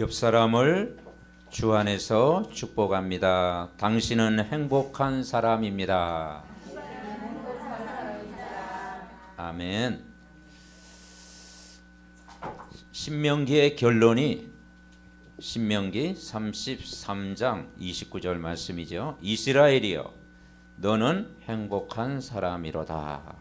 옆 사람을 주 안에서 축복합니다. 당신은 행복한 사람입니다. 아멘. 신명기의 결론이 신명기 33장 29절 말씀이죠. 이스라엘이여 너는 행복한 사람이로다.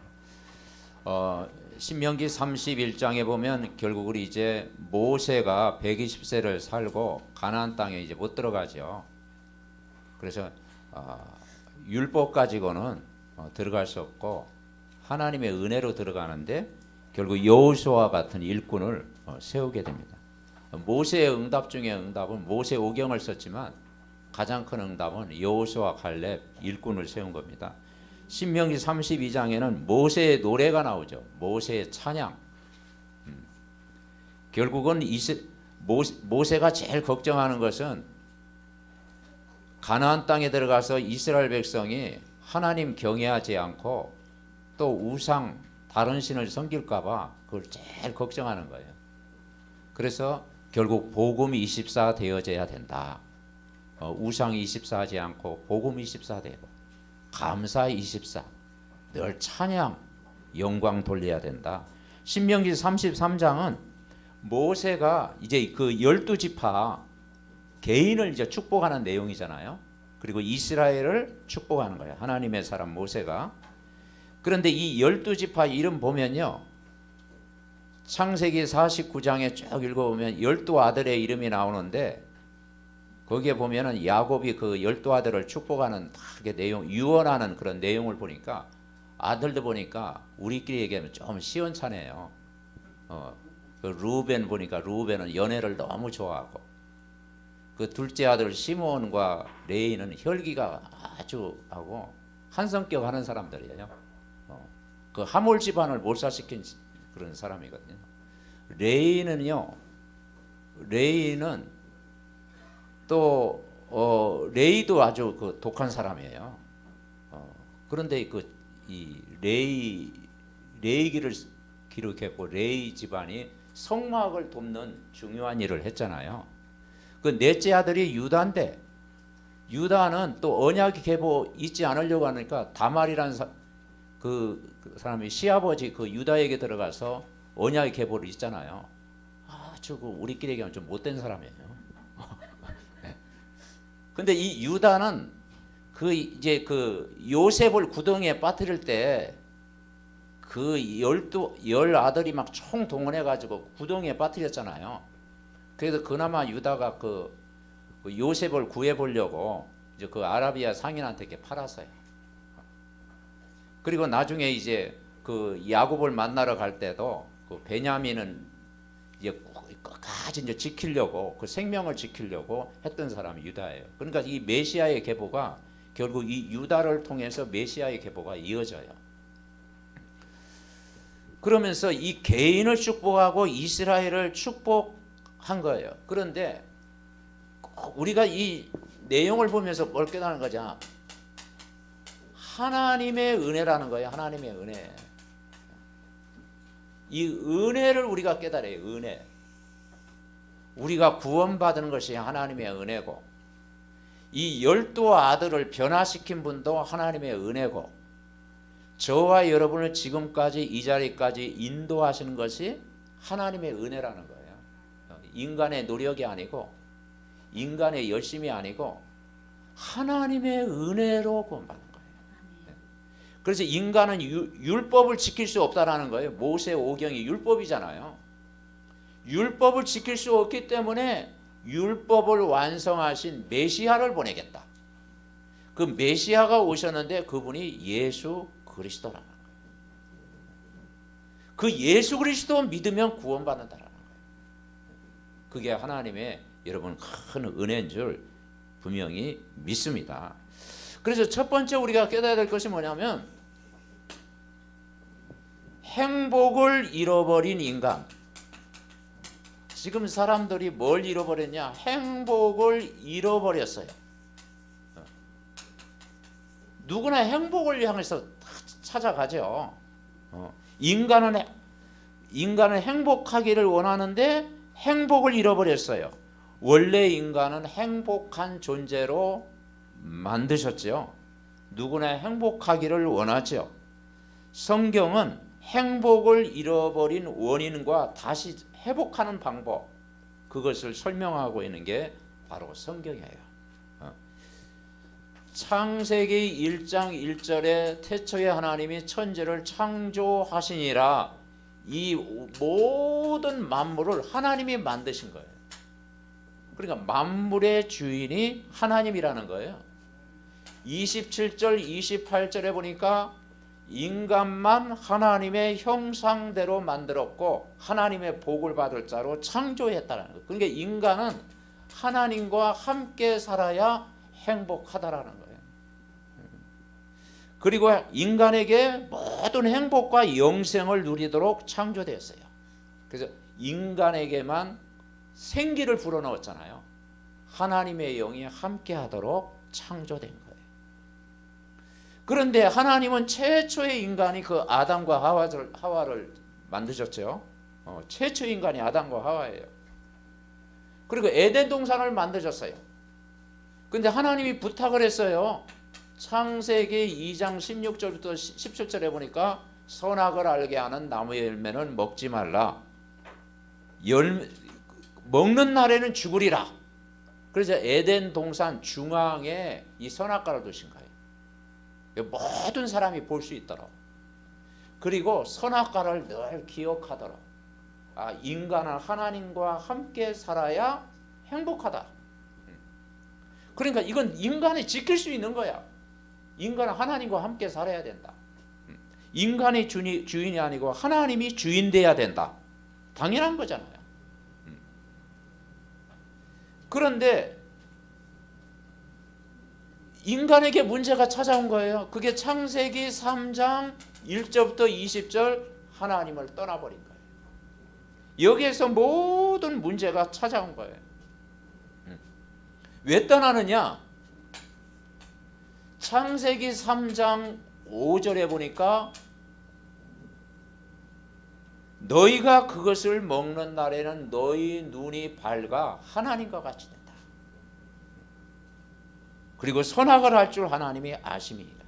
신명기 31장에 보면 결국 우리 이제 모세가 120세를 살고 가나안 땅에 이제 못 들어가죠. 그래서 율법 가지고는 들어갈 수 없고 하나님의 은혜로 들어가는데 결국 여호수아와 같은 일꾼을 세우게 됩니다. 모세의 응답 중에 응답은 모세 오경을 썼지만 가장 큰 응답은 여호수아 갈렙 일꾼을 세운 겁니다. 신명기 32장에는 모세의 노래가 나오죠. 모세의 찬양. 결국은 모세가 제일 걱정하는 것은 가나안 땅에 들어가서 이스라엘 백성이 하나님 경외하지 않고 또 우상 다른 신을 섬길까 봐 그걸 제일 걱정하는 거예요. 그래서 결국 복음 24 되어져야 된다. 우상 24 하지 않고 복음 24 되고 감사 24 늘 찬양 영광 돌려야 된다. 신명기 33장은 모세가 이제 그 12지파 개인을 이제 축복하는 내용이잖아요. 그리고 이스라엘을 축복하는 거예요. 하나님의 사람 모세가. 그런데 이 12지파 이름 보면요. 창세기 49장에 쭉 읽어보면 12아들의 이름이 나오는데 거기에 보면은 야곱이 그 12아들을 축복하는 그 내용, 유언하는 그런 내용을 보니까 아들도 보니까 우리끼리 얘기하면 좀 시원찮아요. 그 루벤 보니까 루벤은 연애를 너무 좋아하고 그 둘째 아들 시므온과 레이는 혈기가 아주 하고 한 성격 하는 사람들이에요. 그 하몰 집안을 몰살시킨 그런 사람이거든요. 레이는 또 레이도 아주 그 독한 사람이에요. 그런데 이 레이기를 기록했고 레이 집안이 성막을 돕는 중요한 일을 했잖아요. 그 넷째 아들이 유다인데 유다는 또 언약의 계보 잊지 않으려고 하니까 다말이라는 그 사람이 시아버지 그 유다에게 들어가서 언약의 계보를 잊잖아요. 아주 우리끼리 얘기하면 좀 못된 사람이에요. 근데 이 유다는 이제 요셉을 구덩이에 빠뜨릴 때 열 아들이 막 총 동원해 가지고 구덩이에 빠뜨렸잖아요. 그래서 그나마 유다가 그 요셉을 구해 보려고 이제 그 아라비아 상인한테 이렇게 팔았어요. 그리고 나중에 이제 그 야곱을 만나러 갈 때도 그 베냐민은 이제 끝까지 이제 지키려고 그 생명을 지키려고 했던 사람이 유다예요. 그러니까 이 메시아의 계보가 결국 이 유다를 통해서 메시아의 계보가 이어져요. 그러면서 이 개인을 축복하고 이스라엘을 축복한 거예요. 그런데 우리가 이 내용을 보면서 뭘 깨닫는 거죠? 하나님의 은혜라는 거예요. 하나님의 은혜. 이 은혜를 우리가 깨달아요. 은혜. 우리가 구원받은 것이 하나님의 은혜고 이 12아들을 변화시킨 분도 하나님의 은혜고 저와 여러분을 지금까지 이 자리까지 인도하시는 것이 하나님의 은혜라는 거예요. 인간의 노력이 아니고 인간의 열심이 아니고 하나님의 은혜로 구원받는 거예요. 그래서 인간은 율법을 지킬 수 없다라는 거예요. 모세 오경이 율법이잖아요. 율법을 지킬 수 없기 때문에 율법을 완성하신 메시아를 보내겠다. 그 메시아가 오셨는데 그분이 예수 그리스도라는 거예요. 그 예수 그리스도 믿으면 구원받는다라는 거예요. 그게 하나님의 여러분 큰 은혜인 줄 분명히 믿습니다. 그래서 첫 번째 우리가 깨달아야 될 것이 뭐냐면 행복을 잃어버린 인간. 지금 사람들이 뭘 잃어버렸냐? 행복을 잃어버렸어요. 누구나 행복을 향해서 찾아가죠. 인간은 행복하기를 원하는데 행복을 잃어버렸어요. 원래 인간은 행복한 존재로 만드셨죠. 누구나 행복하기를 원하죠. 성경은 행복을 잃어버린 원인과 다시 회복하는 방법, 그것을 설명하고 있는 게 바로 성경이에요. 창세기 1장 1절에 태초에 하나님이 천지를 창조하시니라, 이 모든 만물을 하나님이 만드신 거예요. 그러니까 만물의 주인이 하나님이라는 거예요. 27절 28절에 보니까 인간만 하나님의 형상대로 만들었고 하나님의 복을 받을 자로 창조했다는 거예요. 그러니까 인간은 하나님과 함께 살아야 행복하다라는 거예요. 그리고 인간에게 모든 행복과 영생을 누리도록 창조되었어요. 그래서 인간에게만 생기를 불어넣었잖아요. 하나님의 영이 함께 하도록 창조된 거예요. 그런데 하나님은 최초의 인간이 그 아담과 하와를 만드셨죠. 최초 인간이 아담과 하와예요. 그리고 에덴 동산을 만드셨어요. 근데 하나님이 부탁을 했어요. 창세기 2장 16절부터 17절에 보니까 선악을 알게 하는 나무의 열매는 먹지 말라. 먹는 날에는 죽으리라. 그래서 에덴 동산 중앙에 이 선악과를 두신 거예요. 모든 사람이 볼 수 있도록. 그리고 선악과를 늘 기억하도록. 인간은 하나님과 함께 살아야 행복하다. 그러니까 이건 인간이 지킬 수 있는 거야. 인간은 하나님과 함께 살아야 된다. 인간이 주인이 아니고 하나님이 주인 돼야 된다. 당연한 거잖아요. 그런데 인간에게 문제가 찾아온 거예요. 그게 창세기 3장 1절부터 20절 하나님을 떠나버린 거예요. 여기에서 모든 문제가 찾아온 거예요. 왜 떠나느냐? 창세기 3장 5절에 보니까 너희가 그것을 먹는 날에는 너희 눈이 밝아 하나님과 같이 된다. 그리고 선악을 할 줄 하나님이 아심이니라.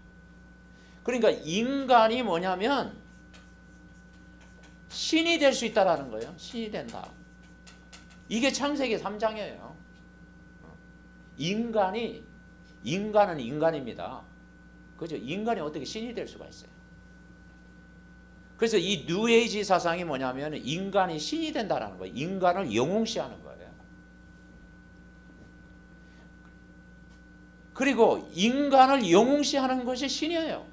그러니까 인간이 뭐냐면 신이 될 수 있다라는 거예요. 신이 된다. 이게 창세기 3장이에요. 인간은 인간입니다. 그죠? 인간이 어떻게 신이 될 수가 있어요? 그래서 이 뉴에이지 사상이 뭐냐면 인간이 신이 된다라는 거예요. 인간을 영웅시하는 거예요. 그리고 인간을 영웅시하는 것이 신이에요.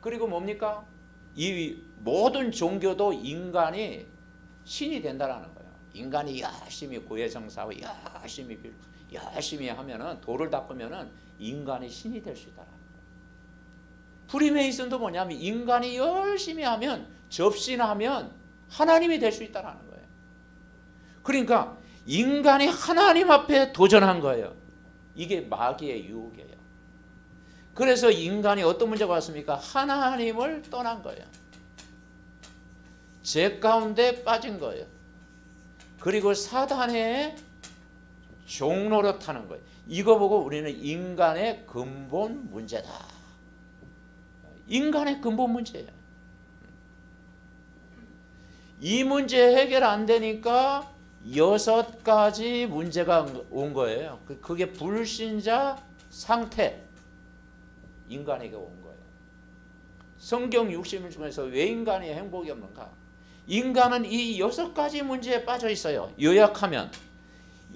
그리고 뭡니까? 이 모든 종교도 인간이 신이 된다라는 거예요. 인간이 열심히 고해성사하고 열심히 하면은 돌을 닦으면은 인간이 신이 될 수 있다라는 거예요. 프리메이슨도 뭐냐면 인간이 열심히 하면 접신하면 하나님이 될 수 있다라는 거예요. 그러니까 인간이 하나님 앞에 도전한 거예요. 이게 마귀의 유혹이에요. 그래서 인간이 어떤 문제가 왔습니까? 하나님을 떠난 거예요. 죄 가운데 빠진 거예요. 그리고 사단의 종노릇하는 거예요. 이거 보고 우리는 인간의 근본 문제다. 인간의 근본 문제예요. 이 문제 해결 안 되니까 6가지 문제가 온 거예요. 그게 불신자 상태, 인간에게 온 거예요. 성경 60일 중에서 왜 인간이 행복이 없는가? 인간은 이 6가지 문제에 빠져 있어요. 요약하면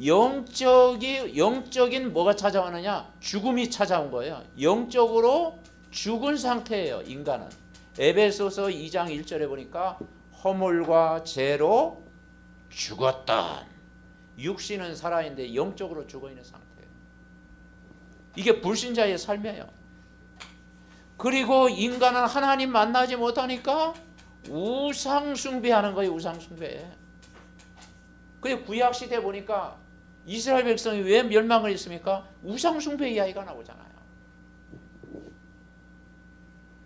영적인 뭐가 찾아오느냐? 죽음이 찾아온 거예요. 영적으로 죽은 상태예요. 인간은. 에베소서 2장 1절에 보니까 허물과 죄로 죽었던, 육신은 살아있는데 영적으로 죽어있는 상태예요. 이게 불신자의 삶이에요. 그리고 인간은 하나님 만나지 못하니까 우상 숭배하는 거예요. 우상 숭배. 그게 구약시대 보니까 이스라엘 백성이 왜 멸망을 했습니까? 우상 숭배 이야기가 나오잖아요.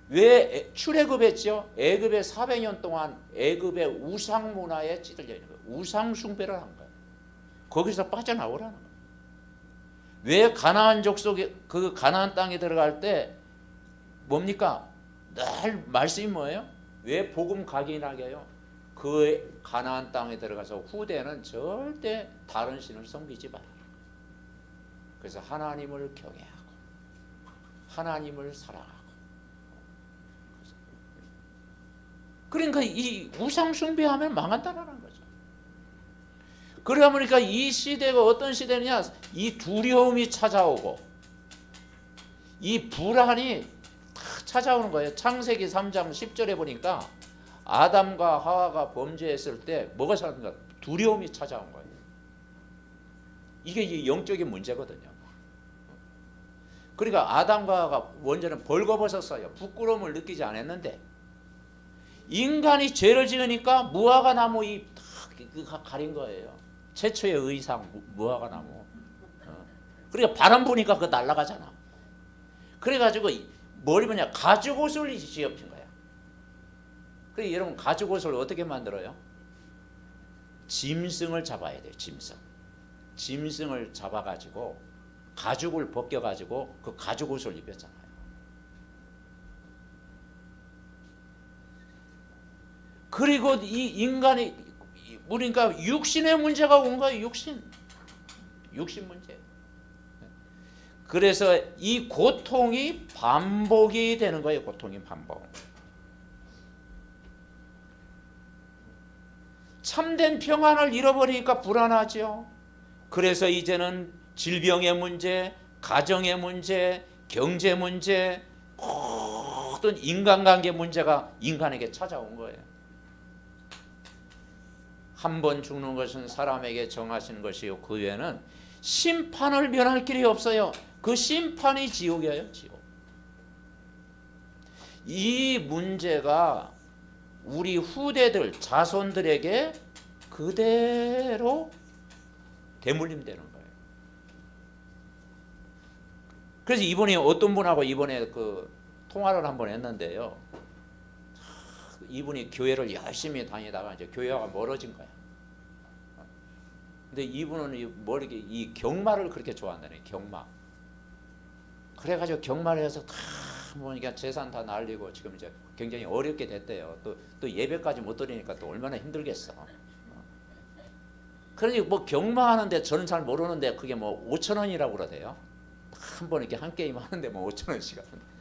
왜 출애굽했죠? 애굽에 400년 동안 애굽의 우상 문화에 찌들려 있는 거예요. 우상 숭배를 한 거예요. 거기서 빠져나오라는 거예요. 왜 가나안 족속이 그 가나안 땅에 들어갈 때 뭡니까? 늘 말씀이 뭐예요? 왜 복음 각인하게 해요? 그 가나안 땅에 들어가서 후대는 절대 다른 신을 섬기지 마라. 그래서 하나님을 경외하고 하나님을 사랑하고. 그러니까 이 우상 숭배하면 망한다는 거죠. 그러다 보니까 이 시대가 어떤 시대냐? 이 두려움이 찾아오고 이 불안이 탁 찾아오는 거예요. 창세기 3장 10절에 보니까 아담과 하와가 범죄했을 때 뭐가 찾아온가? 두려움이 찾아온 거예요. 이게 영적인 문제거든요. 그러니까 아담과 하와가 원전은 벌거벗었어요. 부끄러움을 느끼지 않았는데 인간이 죄를 지으니까 무화과 나무 잎 딱 가린 거예요. 최초의 의상 무화과 나무. 그러니까 바람 부니까 그거 날아가잖아. 그래가지고 뭘 입으냐? 가죽 옷을 지업힌 거야. 그래 여러분 가죽 옷을 어떻게 만들어요? 짐승을 잡아야 돼요. 짐승을 잡아가지고 가죽을 벗겨가지고 그 가죽 옷을 입혔잖아요. 그리고 이 인간이 그러니까 육신의 문제가 온 거예요. 육신 문제. 그래서 이 고통이 반복이 되는 거예요. 고통이 반복. 참된 평안을 잃어버리니까 불안하죠. 그래서 이제는 질병의 문제, 가정의 문제, 경제 문제, 모든 인간관계 문제가 인간에게 찾아온 거예요. 한 번 죽는 것은 사람에게 정하시는 것이요 그 외에는 심판을 면할 길이 없어요. 그 심판이 지옥이에요. 지옥. 이 문제가 우리 후대들 자손들에게 그대로 대물림되는 거예요. 그래서 이번에 어떤 분하고 이번에 그 통화를 한번 했는데요. 이분이 교회를 열심히 다니다가 이제 교회와 멀어진 거야. 근데 이분은 이 경마를 그렇게 좋아한다네. 경마. 그래가지고 경마를 해서 다 보니까 재산 다 날리고 지금 이제 굉장히 어렵게 됐대요. 또 예배까지 못 드리니까 또 얼마나 힘들겠어. 그러니 뭐 경마하는데 저는 잘 모르는데 그게 뭐 5천 원이라고 그러대요. 한 번 이렇게 한 게임 하는데 뭐 5천 원씩 하는데.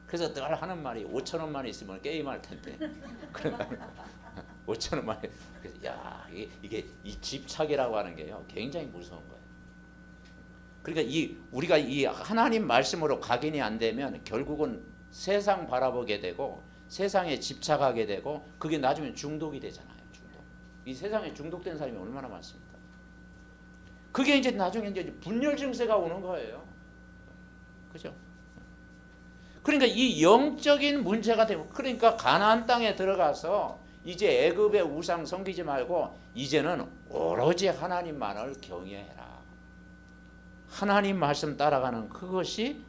그래서 늘 하는 말이 5천 원만 있으면 게임할 텐데. 그러니까 5천 원만. 그래서 야 이게 이 집착이라고 하는 게요 굉장히 무서운 거예요. 그러니까 우리가 이 하나님 말씀으로 각인이 안 되면 결국은 세상 바라보게 되고 세상에 집착하게 되고 그게 나중에 중독이 되잖아요. 중독. 이 세상에 중독된 사람이 얼마나 많습니까? 그게 이제 나중에 이제 분열 증세가 오는 거예요. 그죠? 그러니까 이 영적인 문제가 되고 그러니까 가나안 땅에 들어가서 이제 애굽의 우상 섬기지 말고 이제는 오로지 하나님만을 경외해라. 하나님 말씀 따라가는 그것이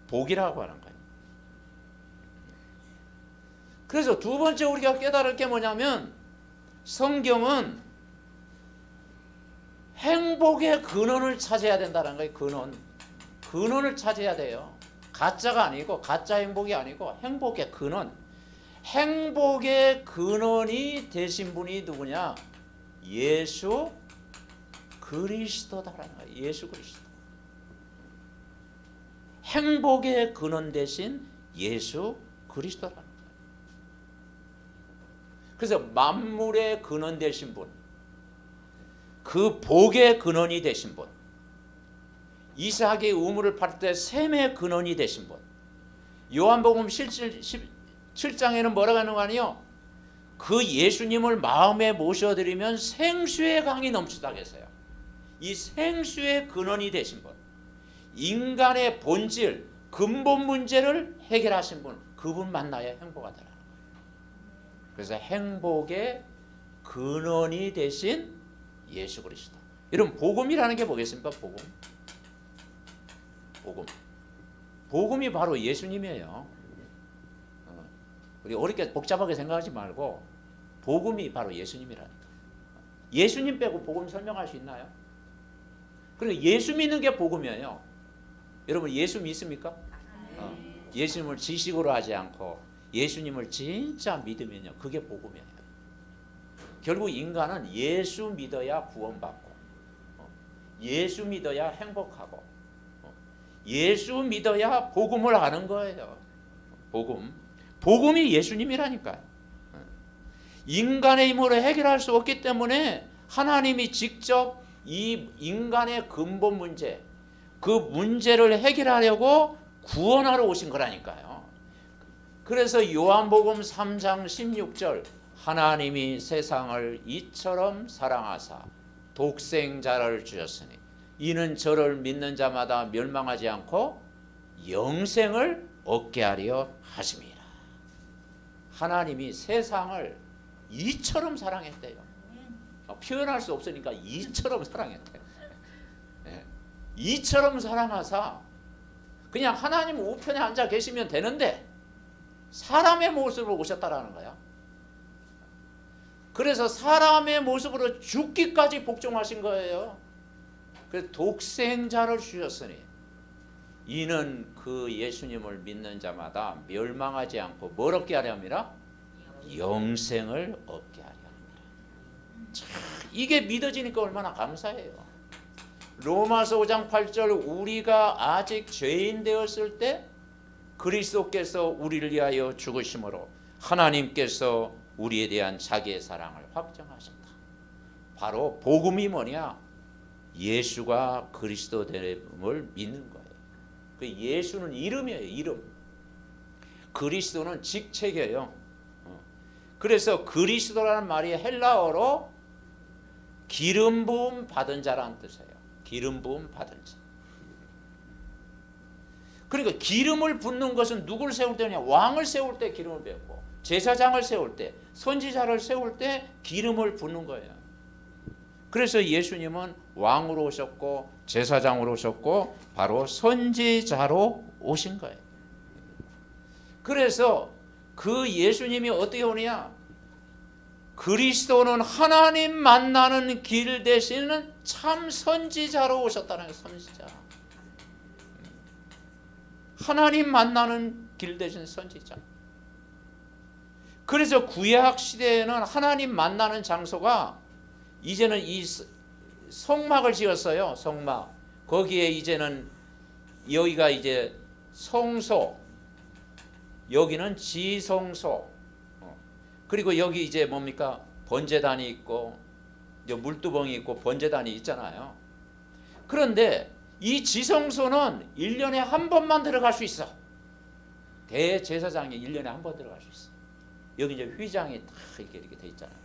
복이라고 하는 거예요. 그래서 두 번째 우리가 깨달을 게 뭐냐면 성경은 행복의 근원을 찾아야 된다는 거예요. 근원을 찾아야 돼요. 가짜가 아니고 가짜 행복이 아니고 행복의 근원. 행복의 근원이 되신 분이 누구냐? 예수 그리스도다라는 거예요. 예수 그리스도. 행복의 근원 되신 예수 그리스도라는 거예요. 그래서 만물의 근원 되신 분, 그 복의 근원이 되신 분, 이삭의 우물을 팔 때 샘의 근원이 되신 분, 요한복음 17장에는 뭐라고 하는 거 아니에요? 그 예수님을 마음에 모셔드리면 생수의 강이 넘치다고 했어요. 이 생수의 근원이 되신 분, 인간의 본질, 근본 문제를 해결하신 분, 그분 만나야 행복하더라는 거예요. 그래서 행복의 근원이 되신 예수 그리스도. 이런 복음이라는 게 뭐겠습니까? 복음이 바로 예수님이에요. 우리 어렵게 복잡하게 생각하지 말고 복음이 바로 예수님이라니까. 예수님 빼고 복음 설명할 수 있나요? 그러니까 예수 믿는 게 복음이에요. 여러분 예수 믿습니까? 예수님을 지식으로 하지 않고 예수님을 진짜 믿으면요, 그게 복음이에요. 결국 인간은 예수 믿어야 구원받고, 예수 믿어야 행복하고, 예수 믿어야 복음을 아는 거예요. 복음이 예수님이라니까요. 인간의 힘으로 해결할 수 없기 때문에 하나님이 직접 이 인간의 근본 문제, 그 문제를 해결하려고 구원하러 오신 거라니까요. 그래서 요한복음 3장 16절, 하나님이 세상을 이처럼 사랑하사 독생자를 주셨으니 이는 저를 믿는 자마다 멸망하지 않고 영생을 얻게 하려 하심이라. 하나님이 세상을 이처럼 사랑했대요. 표현할 수 없으니까 이처럼 사랑했대요. 이처럼 사랑하사, 그냥 하나님 우편에 앉아 계시면 되는데 사람의 모습으로 오셨다라는 거야. 그래서 사람의 모습으로 죽기까지 복종하신 거예요. 그래서 독생자를 주셨으니 이는 그 예수님을 믿는 자마다 멸망하지 않고 뭘 얻게 하려 함이라? 영생을 얻게 하려 합니다. 참, 이게 믿어지니까 얼마나 감사해요. 로마서 5장 8절, 우리가 아직 죄인 되었을 때 그리스도께서 우리를 위하여 죽으심으로 하나님께서 우리에 대한 자기의 사랑을 확정하셨다. 바로 복음이 뭐냐? 예수가 그리스도됨을 믿는 거예요. 그 예수는 이름이에요. 이름. 그리스도는 직책이에요. 그래서 그리스도라는 말이 헬라어로 기름 부음 받은 자라는 뜻이에요. 기름 부음 받은 자. 그러니까 기름을 붓는 것은 누구를 세울 때냐? 왕을 세울 때 기름을 붓고, 제사장을 세울 때, 선지자를 세울 때 기름을 붓는 거예요. 그래서 예수님은 왕으로 오셨고 제사장으로 오셨고 바로 선지자로 오신 거예요. 그래서 그 예수님이 어떻게 오느냐? 그리스도는 하나님 만나는 길 되시는 참 선지자로 오셨다는 거예요. 선지자. 하나님 만나는 길 되신 선지자. 그래서 구약 시대에는 하나님 만나는 장소가 이제는 이 성막을 지었어요. 성막. 거기에 이제는 여기가 이제 성소, 여기는 지성소, 그리고 여기 이제 뭡니까? 번제단이 있고 물두멍이 있고 번제단이 있잖아요. 그런데 이 지성소는 1년에 한 번만 들어갈 수 있어. 대제사장이 1년에 한 번 들어갈 수 있어. 여기 이제 휘장이 다 이렇게 돼 있잖아요.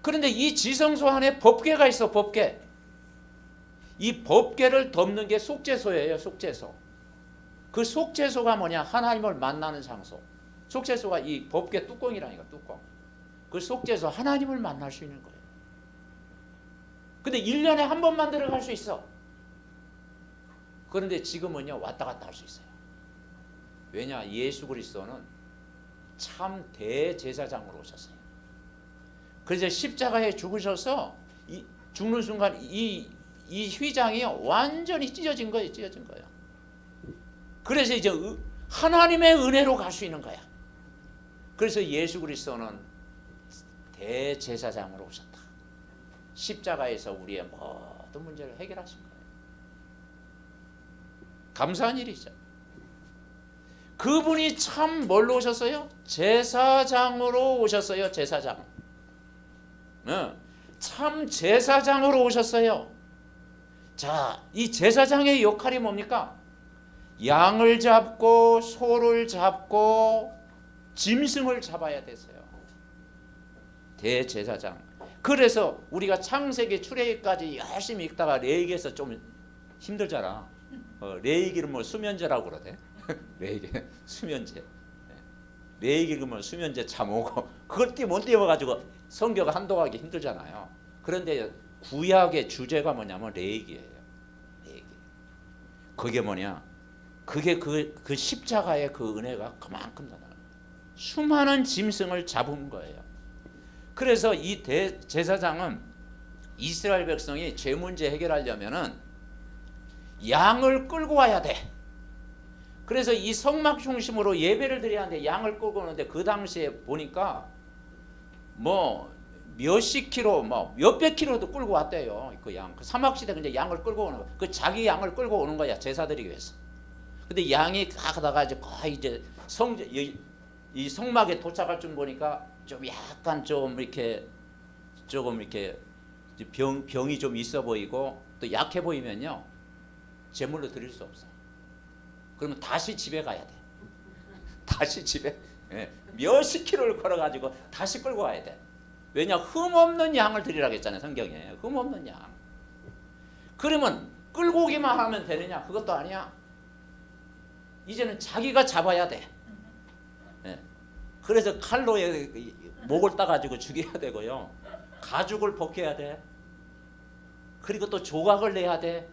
그런데 이 지성소 안에 법궤가 있어. 법궤. 이 법궤를 덮는 게 속죄소예요. 속죄소. 그 속죄소가 뭐냐? 하나님을 만나는 장소. 속죄소가 이 법궤 뚜껑이라니까. 뚜껑. 그 속죄소, 하나님을 만날 수 있는 거예요. 근데 1년에 한 번만 들어갈 수 있어. 그런데 지금은요, 왔다 갔다 할 수 있어요. 왜냐? 예수 그리스도는 참 대제사장으로 오셨어요. 그래서 십자가에 죽으셔서 죽는 순간 이 휘장이 완전히 찢어진 거예요. 찢어진 거예요. 그래서 이제 하나님의 은혜로 갈 수 있는 거야. 그래서 예수 그리스도는 대제사장으로 오셨다. 십자가에서 우리의 모든 문제를 해결하신 거예요. 감사한 일이죠. 그분이 참 뭘로 오셨어요? 제사장으로 오셨어요. 제사장. 참 제사장으로 오셨어요. 자, 이 제사장의 역할이 뭡니까? 양을 잡고 소를 잡고 짐승을 잡아야 됐어요. 대제사장. 그래서 우리가 창세기 출애굽까지 열심히 읽다가 레위기에서 좀 힘들잖아. 레위기를 뭐 수면제라고 그러대. 레위기 수면제. 레위기 그러면 수면제 참 오고 그걸 못 띄워가지고 성경 한동하기 힘들잖아요. 그런데 구약의 주제가 뭐냐면 레위기예요. 레위기. 그게 뭐냐? 그게 그 십자가의 그 은혜가 그만큼 나타나는 거예요. 수많은 짐승을 잡은 거예요. 그래서 이 대제사장은 이스라엘 백성이 죄 문제 해결하려면은 양을 끌고 와야 돼. 그래서 이 성막 중심으로 예배를 드려야 하는데 양을 끌고 오는데 그 당시에 보니까 뭐 몇십 킬로, 뭐 몇백 킬로도 끌고 왔대요. 그 양. 그 사막시대 근데 양을 끌고 오는 거. 그 자기 양을 끌고 오는 거야. 제사드리기 위해서. 근데 양이 가다가 이제 거의 이제 이 성막에 도착할 줄 보니까 좀 약간 좀 이렇게 조금 이렇게 병이 좀 있어 보이고 또 약해 보이면요 제물로 드릴 수 없어. 그러면 다시 집에 가야 돼. 다시 집에 몇십 킬로를 걸어가지고 다시 끌고 가야 돼. 왜냐? 흠없는 양을 드리라고 했잖아요. 성경에. 흠없는 양. 그러면 끌고 오기만 하면 되느냐? 그것도 아니야. 이제는 자기가 잡아야 돼. 그래서 칼로 목을 따가지고 죽여야 되고요. 가죽을 벗겨야 돼. 그리고 또 조각을 내야 돼.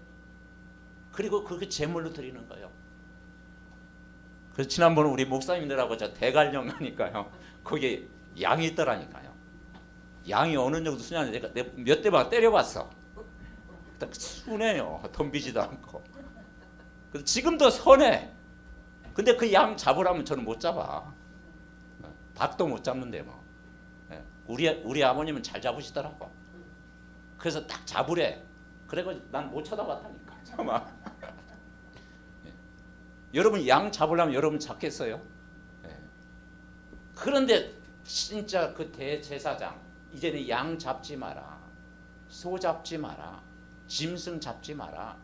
그리고 그렇게 제물로 드리는 거예요. 그래서 지난번에 우리 목사님들하고 저 대관령 가니까요. 거기 양이 있더라니까요. 양이 어느 정도 수냐는데 내가 몇 대만 때려봤어. 딱 순해요. 덤비지도 않고. 그래서 지금도 선해. 근데 그 양 잡으라면 저는 못 잡아. 닭도 못 잡는데 뭐. 우리 아버님은 잘 잡으시더라고. 그래서 딱 잡으래. 그래서 난 못 쳐다봤다니까. 참아. 여러분 양 잡으려면 여러분 잡겠어요? 그런데 진짜 그 대제사장 이제는 양 잡지 마라. 소 잡지 마라. 짐승 잡지 마라.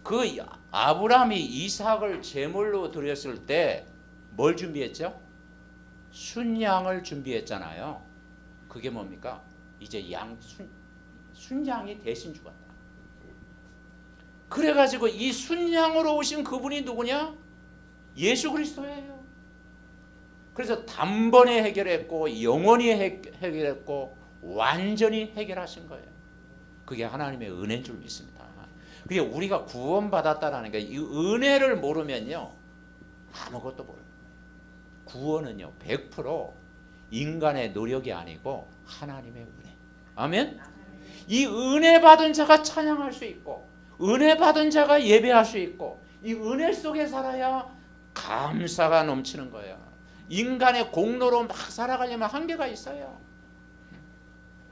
그 아브라함이 이삭을 제물로 드렸을 때 뭘 준비했죠? 순양을 준비했잖아요. 그게 뭡니까? 이제 순양이 대신 죽었다. 그래가지고 이 순양으로 오신 그분이 누구냐? 예수 그리스도예요. 그래서 단번에 해결했고 영원히 해결했고 완전히 해결하신 거예요. 그게 하나님의 은혜인 줄 믿습니다. 그게 우리가 구원받았다라는 게 이 은혜를 모르면요 아무것도 모르는 거예요. 구원은요 100% 인간의 노력이 아니고 하나님의 은혜. 아멘. 이 은혜 받은 자가 찬양할 수 있고 은혜 받은 자가 예배할 수 있고 이 은혜 속에 살아야 감사가 넘치는 거예요. 인간의 공로로 막 살아가려면 한계가 있어요.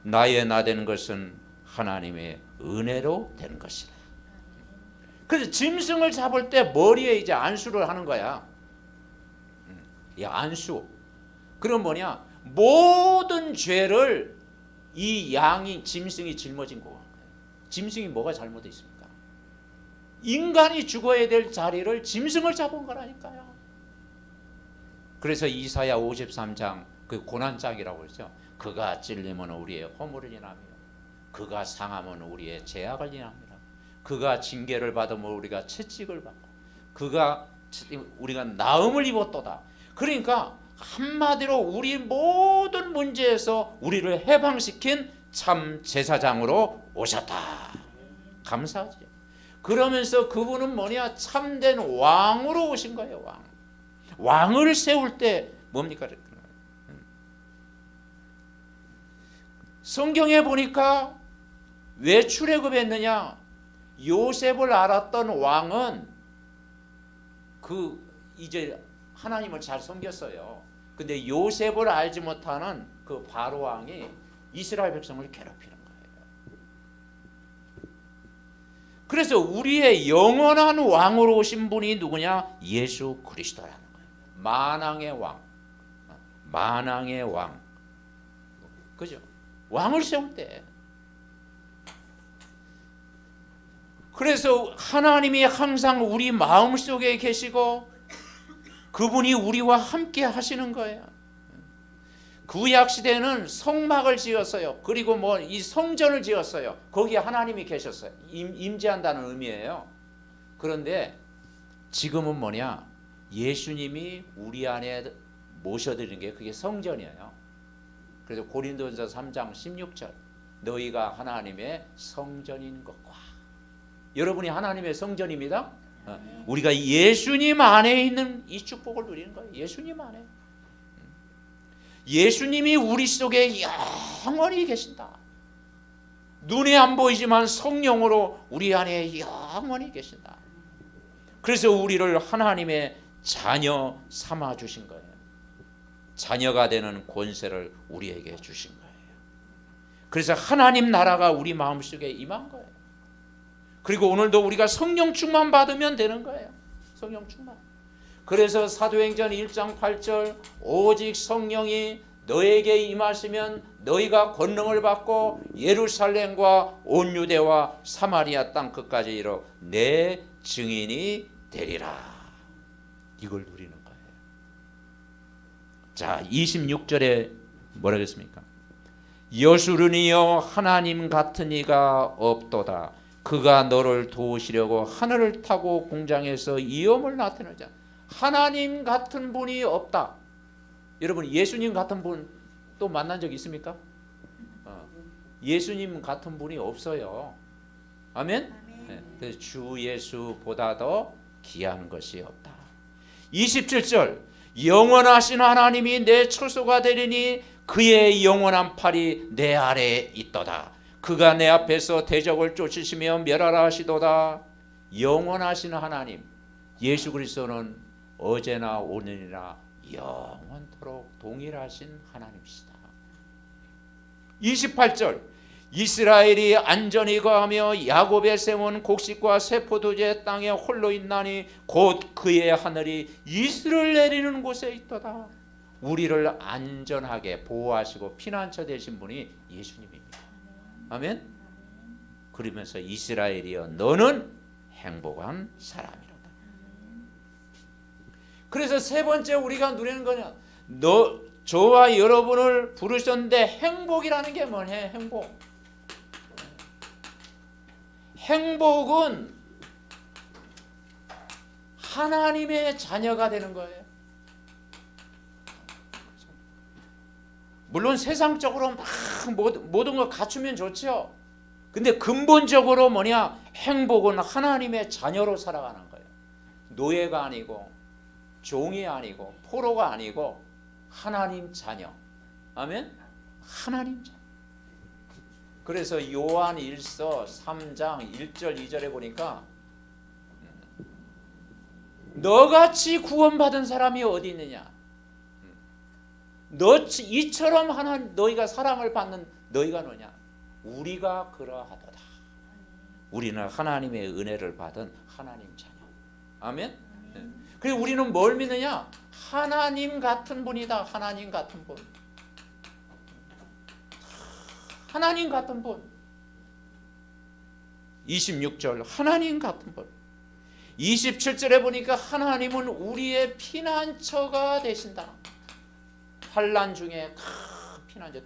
나의 나 되는 것은 하나님의 은혜로 되는 것이라. 그래서 짐승을 잡을 때 머리에 이제 안수를 하는 거야. 이 안수. 그럼 뭐냐? 모든 죄를 이 양이 짐승이 짊어진 거예요. 짐승이 뭐가 잘못되어 있습니까? 인간이 죽어야 될 자리를 짐승을 잡은 거라니까요. 그래서 이사야 53장 그 고난장이라고 그러죠. 그가 찔리면 우리의 허물을 인하며 그가 상하면 우리의 죄악을 인합니다. 그가 징계를 받으면 우리가 채찍을 받고 우리가 나음을 입었도다. 그러니까 한마디로 우리 모든 문제에서 우리를 해방시킨 참 제사장으로 오셨다. 감사하지. 그러면서 그분은 뭐냐? 참된 왕으로 오신 거예요. 왕을 세울 때 뭡니까? 성경에 보니까 왜 출애굽했느냐? 요셉을 알았던 왕은 이제 하나님을 잘 섬겼어요. 근데 요셉을 알지 못하는 그 바로 왕이 이스라엘 백성을 괴롭히는 거예요. 그래서 우리의 영원한 왕으로 오신 분이 누구냐? 예수 그리스도라는 거예요. 만왕의 왕. 만왕의 왕. 그죠? 왕을 세울 때. 그래서 하나님이 항상 우리 마음속에 계시고 그분이 우리와 함께 하시는 거예요. 구약 시대는 성막을 지었어요. 그리고 뭐 이 성전을 지었어요. 거기에 하나님이 계셨어요. 임재한다는 의미예요. 그런데 지금은 뭐냐? 예수님이 우리 안에 모셔드리는 게 그게 성전이에요. 그래서 고린도전서 3장 16절 너희가 하나님의 성전인 것과 여러분이 하나님의 성전입니다. 우리가 예수님 안에 있는 이 축복을 누리는 거예요. 예수님 안에. 예수님이 우리 속에 영원히 계신다. 눈에 안 보이지만 성령으로 우리 안에 영원히 계신다. 그래서 우리를 하나님의 자녀 삼아 주신 거예요. 자녀가 되는 권세를 우리에게 주신 거예요. 그래서 하나님 나라가 우리 마음속에 임한 거예요. 그리고 오늘도 우리가 성령 충만 받으면 되는 거예요. 성령 충만. 그래서 사도행전 1장 8절 오직 성령이 너에게 임하시면 너희가 권능을 받고 예루살렘과 온 유대와 사마리아 땅 끝까지 이르러 내 증인이 되리라. 이걸 누리는 거예요. 자, 26절에 뭐라고 했습니까? 여수르니여 하나님 같은 이가 없도다. 그가 너를 도우시려고 하늘을 타고 공장에서 이염을 나타내는 자. 하나님 같은 분이 없다. 여러분 예수님 같은 분 또 만난 적 있습니까? 예수님 같은 분이 없어요. 아멘? 네. 그래서 주 예수보다 더 귀한 것이 없다. 27절 영원하신 하나님이 내 처소가 되리니 그의 영원한 팔이 내 아래에 있도다. 그가 내 앞에서 대적을 쫓으시며 멸하라 하시도다. 영원하신 하나님 예수 그리스도는 어제나 오늘이나 영원토록 동일하신 하나님이시다. 28절 이스라엘이 안전히 거하며 야곱의 세운 곡식과 새 포도주의 땅에 홀로 있나니 곧 그의 하늘이 이슬을 내리는 곳에 있도다. 우리를 안전하게 보호하시고 피난처 되신 분이 예수님입니다. 아멘. 그러면서 이스라엘이여 너는 행복한 사람이로다. 그래서 세 번째 우리가 누리는 거냐? 저와 여러분을 부르셨는데 행복이라는 게 뭐냐? 행복은 하나님의 자녀가 되는 거예요. 물론 세상적으로 막 모든 걸 갖추면 좋죠. 근데 근본적으로 뭐냐? 행복은 하나님의 자녀로 살아가는 거예요. 노예가 아니고 종이 아니고 포로가 아니고 하나님 자녀. 아멘? 하나님 자녀. 그래서 요한 1서 3장 1절 2절에 보니까 너같이 구원받은 사람이 어디 있느냐? 이처럼 너희가 사랑을 받는 너희가 너냐? 우리가 그러하도다. 우리는 하나님의 은혜를 받은 하나님 자녀. 아멘? 그래서 우리는 뭘 믿느냐? 하나님 같은 분이다. 하나님 같은 분. 하나님 같은 분. 26절 하나님 같은 분. 27절에 보니까 하나님은 우리의 피난처가 되신다. 환난 중에 큰 피난처,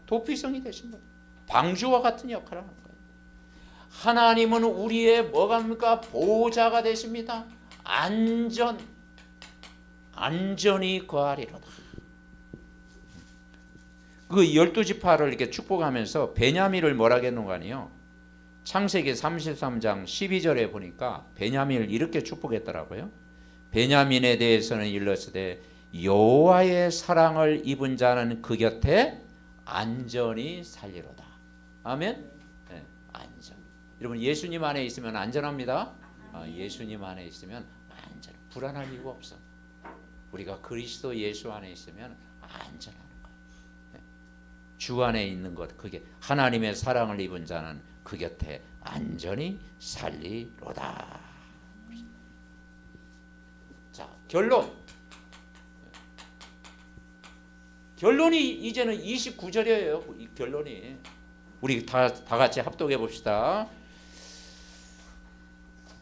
도피성이 되신 분. 방주와 같은 역할을 하는 거예요. 하나님은 우리의 뭐가 합니까? 보호자가 되십니다. 안전히 거하리로다. 그 12지파를 이렇게 축복하면서 베냐민을 뭐라고 했는가 아니요? 창세기 33장 12절에 보니까 베냐민을 이렇게 축복했더라고요. 베냐민에 대해서는 일렀으되 여호와의 사랑을 입은 자는 그 곁에 안전히 살리로다. 아멘. 네, 안전. 여러분 예수님 안에 있으면 안전합니다. 예수님 안에 있으면 안전. 불안할 이유가 없어. 우리가 그리스도 예수 안에 있으면 안전하는 거예요. 네. 주 안에 있는 것, 그게 하나님의 사랑을 입은 자는 그 곁에 안전히 살리로다. 자, 결론이 이제는 29절이에요. 이 결론이. 우리 다 같이 합독해 봅시다.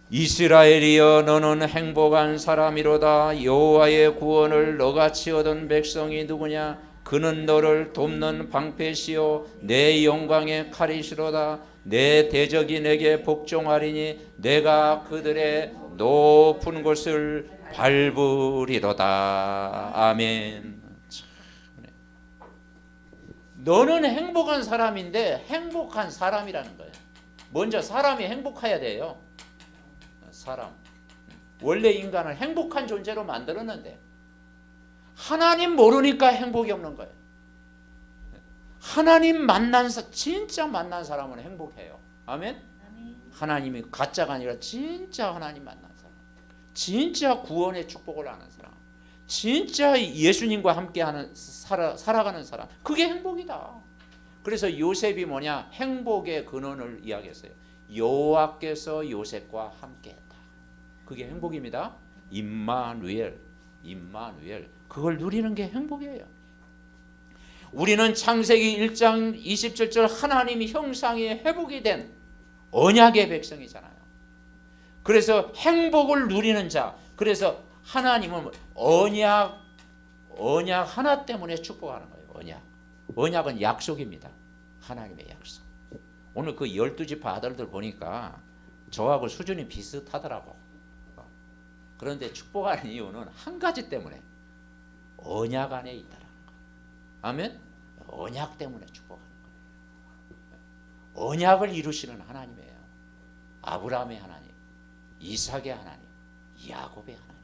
이스라엘이여 너는 행복한 사람이로다. 여호와의 구원을 너같이 얻은 백성이 누구냐? 그는 너를 돕는 방패시요 내 영광의 칼이시로다. 내 대적이 내게 복종하리니 내가 그들의 높은 곳을 밟으리로다. 아멘. 너는 행복한 사람인데 행복한 사람이라는 거예요. 먼저 사람이 행복해야 돼요. 사람. 원래 인간을 행복한 존재로 만들었는데 하나님 모르니까 행복이 없는 거예요. 하나님 진짜 만난 사람은 행복해요. 아멘? 하나님이 가짜가 아니라 진짜 하나님 만난 사람, 진짜 구원의 축복을 아는 사람, 진짜 예수님과 함께하는 살아가는 사람, 그게 행복이다. 그래서 요셉이 뭐냐? 행복의 근원을 이야기했어요. 여호와께서 요셉과 함께했다. 그게 행복입니다. 임마누엘, 임마누엘. 그걸 누리는 게 행복이에요. 우리는 창세기 1장 27절 하나님이 형상이 회복이 된 언약의 백성이잖아요. 그래서 행복을 누리는 자, 그래서 하나님은 언약 하나 때문에 축복하는 거예요. 언약은 약속입니다. 하나님의 약속. 오늘 그 12지파 아들들 보니까 저하고 수준이 비슷하더라고. 그런데 축복하는 이유는 한 가지 때문에 언약 안에 있다라는 거예요. 아멘? 언약 때문에 축복하는 거예요. 언약을 이루시는 하나님이에요. 아브라함의 하나님, 이삭의 하나님, 야곱의 하나님,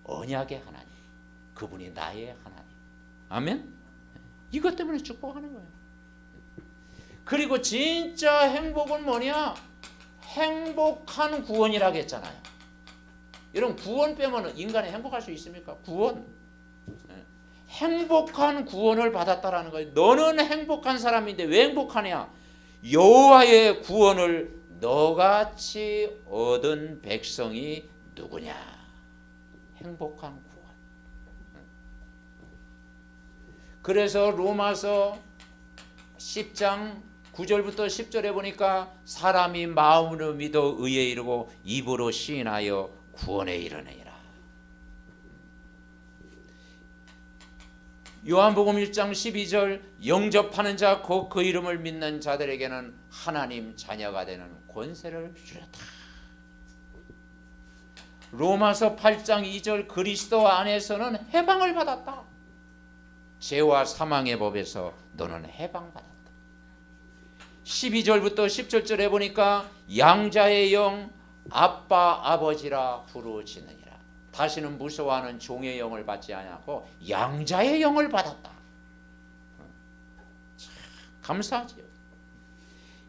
언약의 하나님, 그분이 나의 하나님. 아멘? 이것 때문에 축복하는 거예요. 그리고 진짜 행복은 뭐냐? 행복한 구원이라고 했잖아요. 여러분, 구원 빼면 인간이 행복할 수 있습니까? 구원. 행복한 구원을 받았다라는 거예요. 너는 행복한 사람인데 왜 행복하냐? 여호와의 구원을 너같이 얻은 백성이 누구냐? 행복한 구원. 그래서 로마서 10장 9절부터 10절에 보니까 사람이 마음으로 믿어 의에 이르고 입으로 시인하여 구원에 이르느니라. 요한복음 1장 12절 영접하는 자 곧 그 이름을 믿는 자들에게는 하나님 자녀가 되는 권세를 주셨다. 로마서 8장 2절 그리스도 안에서는 해방을 받았다. 죄와 사망의 법에서 너는 해방받았다. 12절부터 17절에 보니까 양자의 영 아빠 아버지라 부르짖느니라. 다시는 무서워하는 종의 영을 받지 아니하고 양자의 영을 받았다. 참 감사하지요.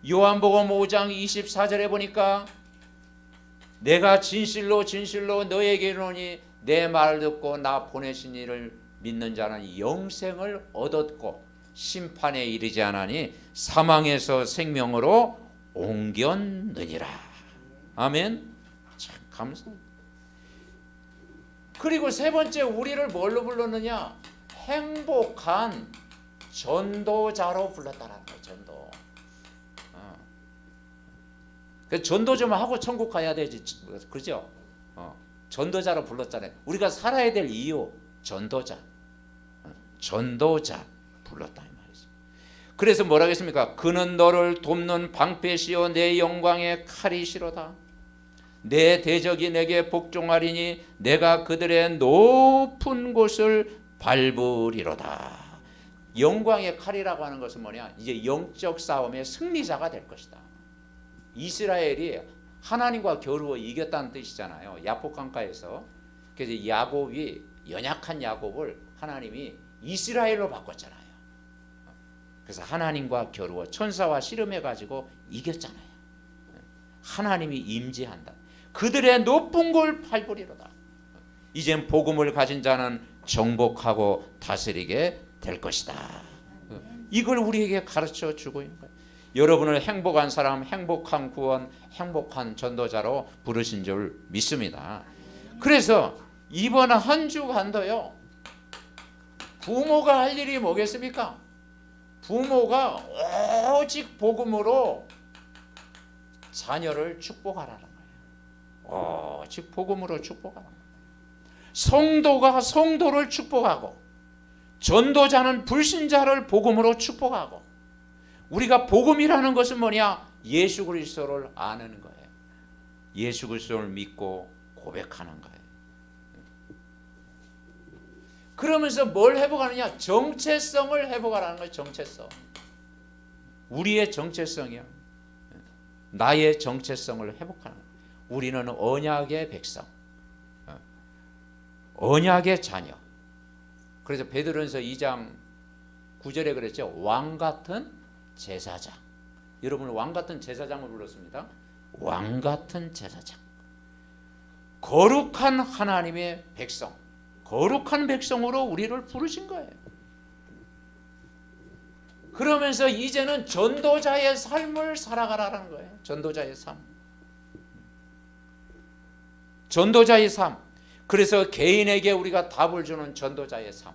요한복음 5장 24절에 보니까 내가 진실로 진실로 너에게 이르노니 내 말을 듣고 나 보내신 이를 믿는 자는 영생을 얻었고 심판에 이르지 않으니 사망에서 생명으로 옮겼느니라. 아멘. 참 감사합니다. 그리고 세 번째, 우리를 뭘로 불렀느냐? 행복한 전도자로 불렀다라는 거예요. 전도. 그 전도 좀 하고 천국 가야 되지, 그렇죠? 전도자로 불렀잖아요. 우리가 살아야 될 이유, 전도자. 전도자 불렀다 이 말이죠. 그래서 뭐라고 했습니까? 그는 너를 돕는 방패시요 내 영광의 칼이시로다. 내 대적이 내게 복종하리니 내가 그들의 높은 곳을 밟으리로다. 영광의 칼이라고 하는 것은 뭐냐? 이제 영적 싸움의 승리자가 될 것이다. 이스라엘이 하나님과 겨루어 이겼다는 뜻이잖아요. 야복강가에서. 그래서 야곱이, 연약한 야곱을 하나님이 이스라엘로 바꿨잖아요. 그래서 하나님과 겨루어 천사와 씨름해 가지고 이겼잖아요. 하나님이 임재한다. 그들의 높은 걸 밟으리로다. 이젠 복음을 가진 자는 정복하고 다스리게 될 것이다. 이걸 우리에게 가르쳐 주고 있는 거예요. 여러분을 행복한 사람, 행복한 구원, 행복한 전도자로 부르신 줄 믿습니다. 그래서 이번 한 주간도요, 부모가 할 일이 뭐겠습니까? 부모가 오직 복음으로 자녀를 축복하라는 거예요. 오직 복음으로 축복하라는 거예요. 성도가 성도를 축복하고 전도자는 불신자를 복음으로 축복하고, 우리가 복음이라는 것은 뭐냐? 예수 그리스도를 아는 거예요. 예수 그리스도를 믿고 고백하는 거예요. 그러면서 뭘 회복하느냐? 정체성을 회복하라는 거예요. 정체성. 우리의 정체성이요. 나의 정체성을 회복하는 거예요. 우리는 언약의 백성, 언약의 자녀, 그래서 베드로전서 2장 9절에 그랬죠. 왕 같은 제사장. 여러분 왕 같은 제사장을 불렀습니다. 왕 같은 제사장. 거룩한 하나님의 백성. 거룩한 백성으로 우리를 부르신 거예요. 그러면서 이제는 전도자의 삶을 살아가라는 거예요. 전도자의 삶. 전도자의 삶. 그래서 개인에게 우리가 답을 주는 전도자의 삶.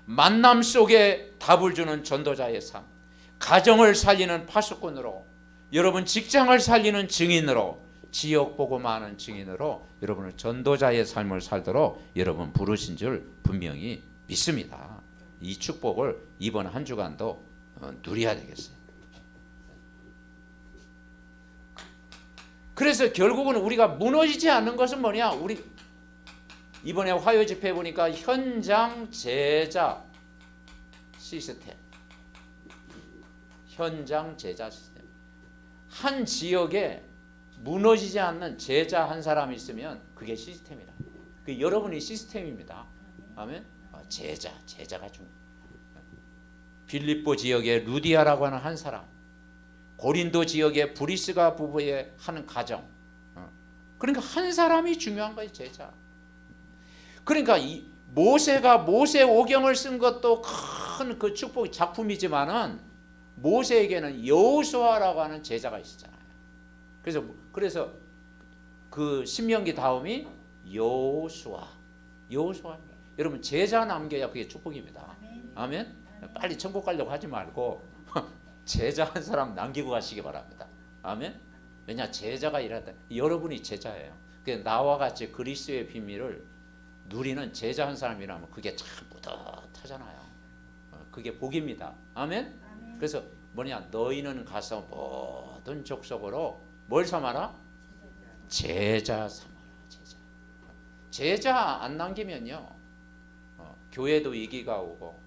만남 속에 답을 주는 전도자의 삶. 가정을 살리는 파수꾼으로, 여러분 직장을 살리는 증인으로, 지역 복음하는 증인으로 여러분을 전도자의 삶을 살도록 여러분 부르신 줄 분명히 믿습니다. 이 축복을 이번 한 주간도 누려야 되겠어요. 그래서 결국은 우리가 무너지지 않는 것은 뭐냐? 우리 이번에 화요 집회 보니까 현장 제자 시스템. 현장 제자 시스템. 한 지역에 무너지지 않는 제자 한 사람이 있으면 그게 시스템이다. 그 여러분이 시스템입니다. 아멘. 제자가 중요해요. 빌립보 지역에 루디아라고 하는 한 사람, 고린도 지역에 브리스가 부부의 한 가정. 그러니까 한 사람이 중요한 거예요, 제자. 그러니까 이 모세가 모세 오경을 쓴 것도 큰 그 축복 작품이지만은 모세에게는 여호수아라고 하는 제자가 있었잖아요. 그래서 그 신명기 다음이 여호수아. 여러분 제자 남겨야 그게 축복입니다. 아멘. 빨리 천국 가려고 하지 말고 제자 한 사람 남기고 가시기 바랍니다. 아멘. 왜냐 제자가 일하다. 여러분이 제자예요. 나와 같이 그리스도의 비밀을 누리는 제자 한 사람이라면 그게 참 뿌듯하잖아요. 그게 복입니다. 아멘. 그래서 뭐냐 너희는 가서 모든 족속으로 뭘 삼아라? 제자 삼아라. 제자 안 남기면요 교회도 위기가 오고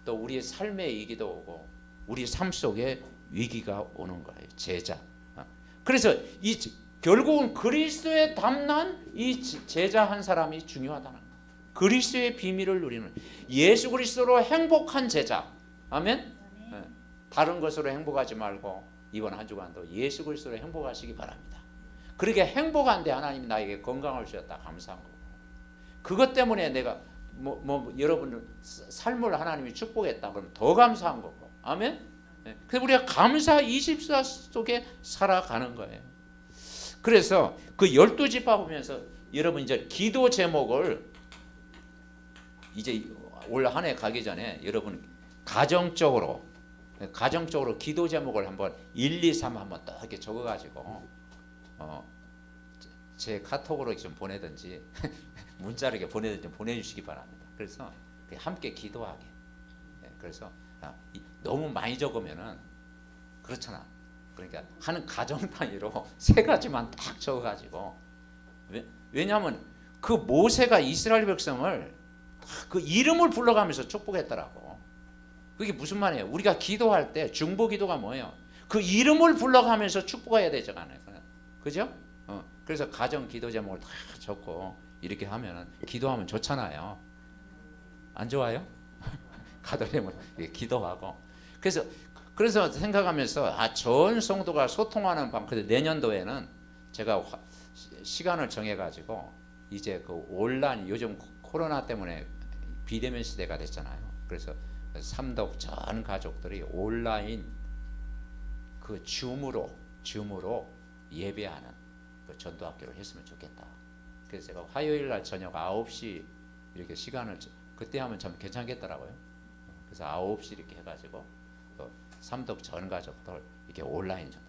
또 우리의 삶의 위기도 오고 우리 삶 속에 위기가 오는 거예요. 제자. 그래서 결국은 그리스도에 담난 이 제자 한 사람이 중요하다는 거예요. 그리스도의 비밀을 누리는 예수 그리스도로 행복한 제자. 아멘. 다른 것으로 행복하지 말고 이번 한 주간도 예수 그리스도로 행복하시기 바랍니다. 그렇게 행복한데 하나님이 나에게 건강을 주셨다 감사한 거고, 그것 때문에 내가 여러분 삶을 하나님이 축복했다 그러면 더 감사한 거고. 아멘. 그래서 우리가 감사 24 속에 살아가는 거예요. 그래서 그 12지파 보면서 여러분 이제 기도 제목을 이제 올 한 해 가기 전에 여러분 가정적으로 기도 제목을 한번 1, 2, 3 한번 딱 이렇게 적어가지고 제 카톡으로 좀 보내든지 문자로 이렇게 보내든지 보내주시기 바랍니다. 그래서 함께 기도하게. 그래서 너무 많이 적으면은 그렇잖아. 그러니까 한 가정 단위로 3가지만 딱 적어가지고. 왜냐하면 그 모세가 이스라엘 백성을 그 이름을 불러가면서 축복했더라고. 그게 무슨 말이에요? 우리가 기도할 때 중보기도가 뭐예요? 그 이름을 불러가면서 축복해야 되잖아요. 그죠? 그래서 가정 기도 제목을 다 적고 이렇게 하면은 기도하면 좋잖아요. 안 좋아요? 가도되면 기도하고. 그래서 생각하면서 전 성도가 소통하는 방. 근데 내년도에는 제가 시간을 정해가지고 이제 그 온라인 요즘 코로나 때문에 비대면 시대가 됐잖아요. 그래서 삼덕 전 가족들이 온라인 그 줌으로 예배하는 그 전도학교를 했으면 좋겠다. 그래서 제가 화요일 날 저녁 9시 이렇게 시간을 그때 하면 참 괜찮겠더라고요. 그래서 9시 이렇게 해가지고 또 삼덕 전 가족들 이렇게 온라인 전도,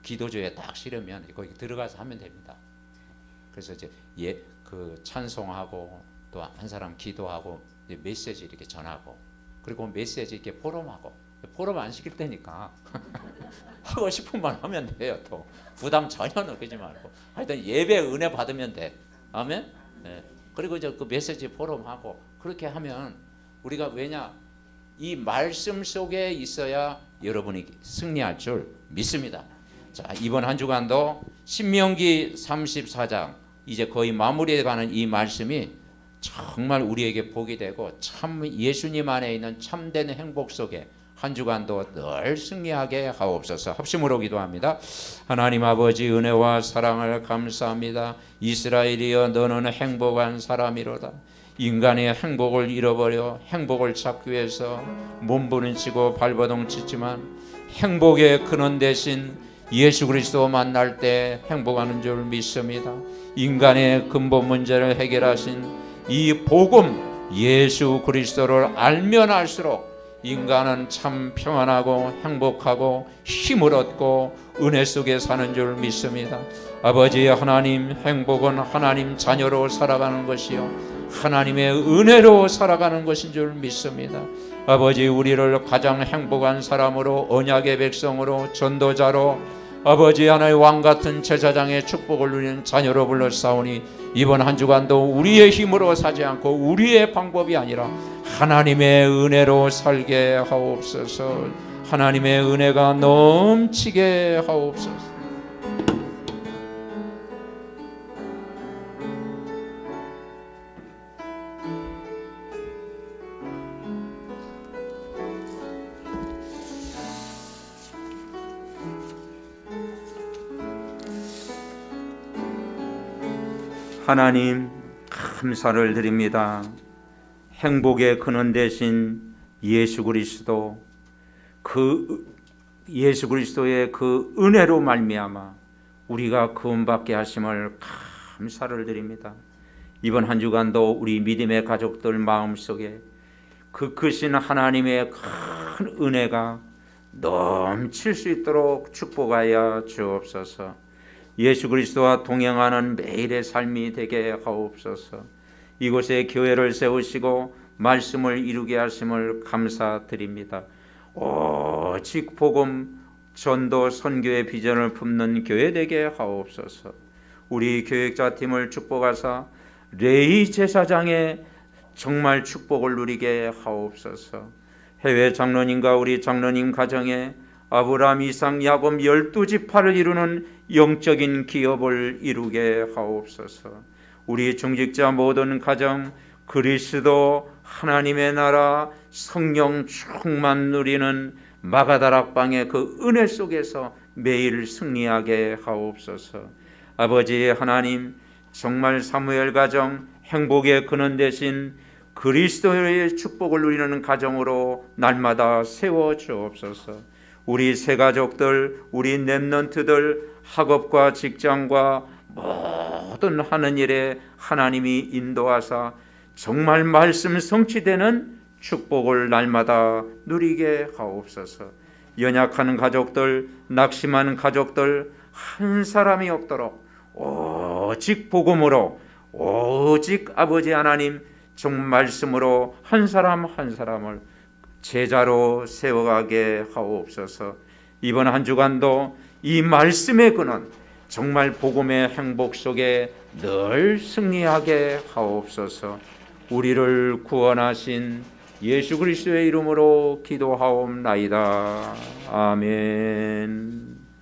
기도조에 딱 실으면 거기 들어가서 하면 됩니다. 그래서 이제 그 찬송하고 또 한 사람 기도하고 메시지 이렇게 전하고, 그리고 메시지 이렇게 포럼하고. 포럼 안 시킬 테니까 하고 싶은 말 하면 돼요. 또 부담 전혀 느끼지 말고 하여튼 예배 은혜 받으면 돼. 아멘. 네. 그리고 이제 그 메시지 포럼하고 그렇게 하면 우리가 왜냐 이 말씀 속에 있어야 여러분이 승리할 줄 믿습니다. 자, 이번 한 주간도 신명기 34장 이제 거의 마무리해 가는 이 말씀이 정말 우리에게 복이 되고 참 예수님 안에 있는 참된 행복 속에 한 주간도 늘 승리하게 하옵소서. 합심으로 기도합니다. 하나님 아버지 은혜와 사랑을 감사합니다. 이스라엘이여 너는 행복한 사람이로다. 인간의 행복을 잃어버려 행복을 찾기 위해서 몸부림치고 발버둥 치지만 행복의 근원 대신 예수 그리스도 만날 때 행복하는 줄 믿습니다. 인간의 근본 문제를 해결하신 이 복음 예수 그리스도를 알면 알수록 인간은 참 평안하고 행복하고 힘을 얻고 은혜 속에 사는 줄 믿습니다. 아버지 하나님, 행복은 하나님 자녀로 살아가는 것이요 하나님의 은혜로 살아가는 것인 줄 믿습니다. 아버지 우리를 가장 행복한 사람으로 언약의 백성으로 전도자로 아버지 하나의 왕같은 제사장의 축복을 누리는 자녀로 불러싸우니 이번 한 주간도 우리의 힘으로 사지 않고 우리의 방법이 아니라 하나님의 은혜로 살게 하옵소서. 하나님의 은혜가 넘치게 하옵소서. 하나님 감사를 드립니다. 행복의 근원 되신 예수 그리스도, 그 예수 그리스도의 그 은혜로 말미암아 우리가 구원받게 하심을 감사를 드립니다. 이번 한 주간도 우리 믿음의 가족들 마음속에 그 크신 하나님의 큰 은혜가 넘칠 수 있도록 축복하여 주옵소서. 예수 그리스도와 동행하는 매일의 삶이 되게 하옵소서. 이곳에 교회를 세우시고 말씀을 이루게 하심을 감사드립니다. 오직 복음, 전도, 선교의 비전을 품는 교회 되게 하옵소서. 우리 교육자팀을 축복하사 레위 제사장의 정말 축복을 누리게 하옵소서. 해외 장로님과 우리 장로님 가정에 아브라함, 이삭, 야곱 12지파를 이루는 영적인 기업을 이루게 하옵소서. 우리 중직자 모든 가정 그리스도 하나님의 나라 성령 충만 누리는 마가다락방의 그 은혜 속에서 매일 승리하게 하옵소서. 아버지 하나님, 정말 사무엘 가정 행복의 근원 되신 그리스도의 축복을 누리는 가정으로 날마다 세워 주옵소서. 우리 새 가족들, 우리 렘넌트들, 학업과 직장과 모든 하는 일에 하나님이 인도하사 정말 말씀 성취되는 축복을 날마다 누리게 하옵소서. 연약한 가족들, 낙심하는 가족들 한 사람이 없도록 오직 복음으로, 오직 아버지 하나님 정말 말씀으로 한 사람 한 사람을 제자로 세워가게 하옵소서. 이번 한 주간도 이 말씀의 근원, 정말 복음의 행복 속에 늘 승리하게 하옵소서. 우리를 구원하신 예수 그리스도의 이름으로 기도하옵나이다. 아멘.